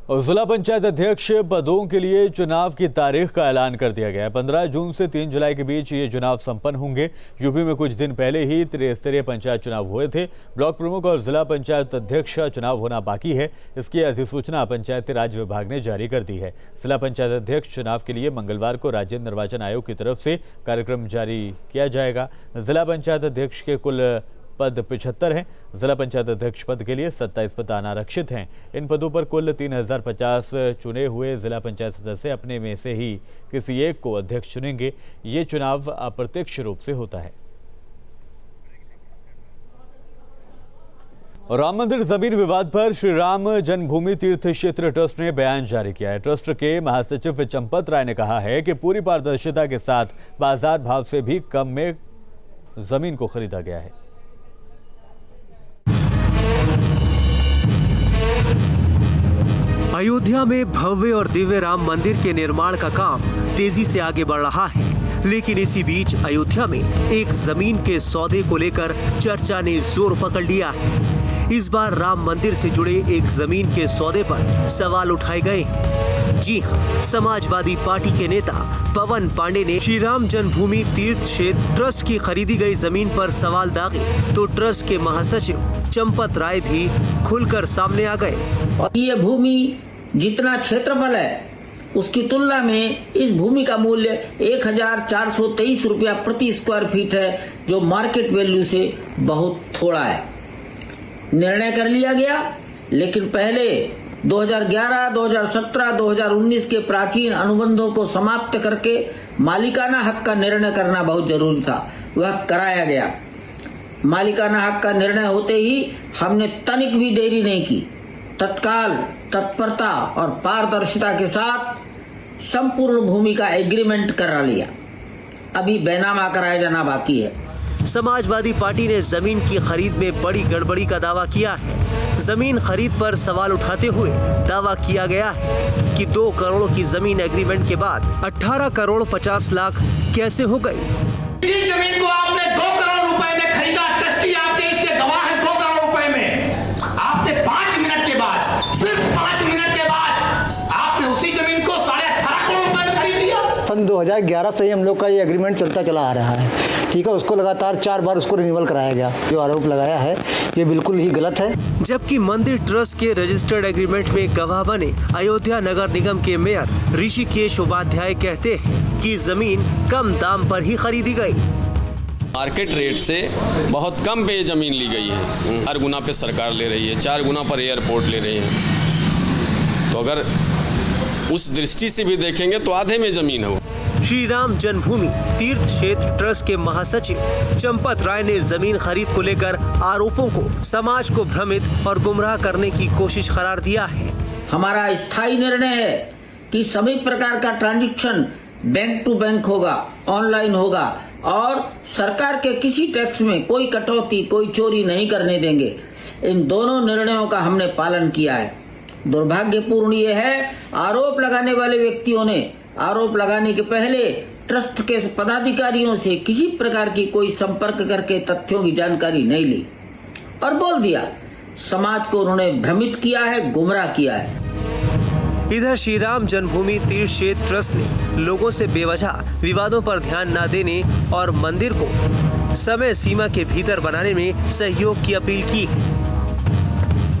और जिला पंचायत अध्यक्ष पदों के लिए चुनाव की तारीख का ऐलान कर दिया गया है। 15 जून से 3 जुलाई के बीच ये चुनाव संपन्न होंगे। यूपी में कुछ दिन पहले ही त्रिस्तरीय पंचायत चुनाव हुए थे। ब्लॉक प्रमुख और जिला पंचायत अध्यक्ष का चुनाव होना बाकी है। इसकी अधिसूचना पंचायती राज विभाग ने जारी कर दी है। जिला पंचायत अध्यक्ष चुनाव के लिए मंगलवार को राज्य निर्वाचन आयोग की तरफ से कार्यक्रम जारी किया जाएगा। जिला पंचायत अध्यक्ष के कुल पद 75 हैं। जिला पंचायत अध्यक्ष पद के लिए 27 पद अनारक्षित हैं। इन पदों पर कुल 3050 चुने हुए जिला पंचायत सदस्य अपने में से ही किसी एक को अध्यक्ष चुनेंगे। ये चुनाव अप्रत्यक्ष रूप से होता है। राम मंदिर जमीन विवाद पर श्री राम जन्मभूमि तीर्थ क्षेत्र ट्रस्ट ने बयान जारी किया है। ट्रस्ट के महासचिव चंपत राय ने कहा है कि पूरी पारदर्शिता के साथ बाजार भाव से भी कम में जमीन को खरीदा गया है। अयोध्या में भव्य और दिव्य राम मंदिर के निर्माण का काम तेजी से आगे बढ़ रहा है, लेकिन इसी बीच अयोध्या में एक जमीन के सौदे को लेकर चर्चा ने जोर पकड़ लिया है। इस बार राम मंदिर से जुड़े एक जमीन के सौदे पर सवाल उठाए गए हैं। जी हां, समाजवादी पार्टी के नेता पवन पांडे ने श्री राम जन्मभूमि तीर्थ क्षेत्र ट्रस्ट की खरीदी गई जमीन पर सवाल दागे तो ट्रस्ट के महासचिव चंपत राय भी खुलकर सामने आ गए। और ये भूमि जितना क्षेत्रफल है उसकी तुलना में इस भूमि का मूल्य 1423 रुपया प्रति स्क्वायर फीट है, जो मार्केट वैल्यू से बहुत थोड़ा है। निर्णय कर लिया गया, लेकिन पहले 2011, 2017, 2019 के प्राचीन अनुबंधों को समाप्त करके मालिकाना हक का निर्णय करना बहुत जरूरी था। वह कराया गया। मालिकाना हक का निर्णय होते ही हमने तनिक भी देरी नहीं की, तत्काल तत्परता और पारदर्शिता के साथ संपूर्ण भूमि का एग्रीमेंट करा लिया। अभी बैनामा कराया जाना बाकी है। समाजवादी पार्टी ने जमीन की खरीद में बड़ी गड़बड़ी का दावा किया है। जमीन खरीद पर सवाल उठाते हुए दावा किया गया है कि 2 करोड़ की जमीन एग्रीमेंट के बाद 18 करोड़ 50 लाख कैसे हो गई। इसी जमीन को आपने 2 करोड़ रुपए में खरीदा। ट्रस्टी आपके इसके गवाह है। 2 करोड़ रुपए में आपने 5 मिनट के बाद, सिर्फ 5 मिनट के बाद आपने उसी जमीन को 18.5 करोड़ रुपए में खरीद लिया। सन 2011 से ही हम लोग का ये एग्रीमेंट चलता चला आ रहा है। ठीक है, उसको लगातार 4 बार उसको रिन्यूअल कराया गया। जो आरोप लगाया है ये बिल्कुल ही गलत है। जबकि मंदिर ट्रस्ट के रजिस्टर्ड एग्रीमेंट में गवाह बने अयोध्या नगर निगम के मेयर ऋषिकेश उपाध्याय कहते हैं कि जमीन कम दाम पर ही खरीदी गई। मार्केट रेट से बहुत कम पे ये जमीन ली गई है। 4 गुना पे सरकार ले रही है, 4 गुना पर एयरपोर्ट ले रही है। तो अगर उस दृष्टि से भी देखेंगे तो आधे में जमीन है। श्री राम जन्मभूमि तीर्थ क्षेत्र ट्रस्ट के महासचिव चंपत राय ने जमीन खरीद को लेकर आरोपों को समाज को भ्रमित और गुमराह करने की कोशिश करार दिया है। हमारा स्थायी निर्णय है कि सभी प्रकार का ट्रांजैक्शन बैंक टू बैंक होगा, ऑनलाइन होगा और सरकार के किसी टैक्स में कोई कटौती, कोई चोरी नहीं करने देंगे। इन दोनों निर्णयों का हमने पालन किया है। दुर्भाग्यपूर्ण ये है, आरोप लगाने वाले व्यक्तियों ने आरोप लगाने के पहले ट्रस्ट के पदाधिकारियों से किसी प्रकार की कोई संपर्क करके तथ्यों की जानकारी नहीं ली और बोल दिया। समाज को उन्होंने भ्रमित किया है, गुमराह किया है। इधर श्री राम जन्मभूमि तीर्थ क्षेत्र ट्रस्ट ने लोगों से बेवजह विवादों पर ध्यान न देने और मंदिर को समय सीमा के भीतर बनाने में सहयोग की अपील की है।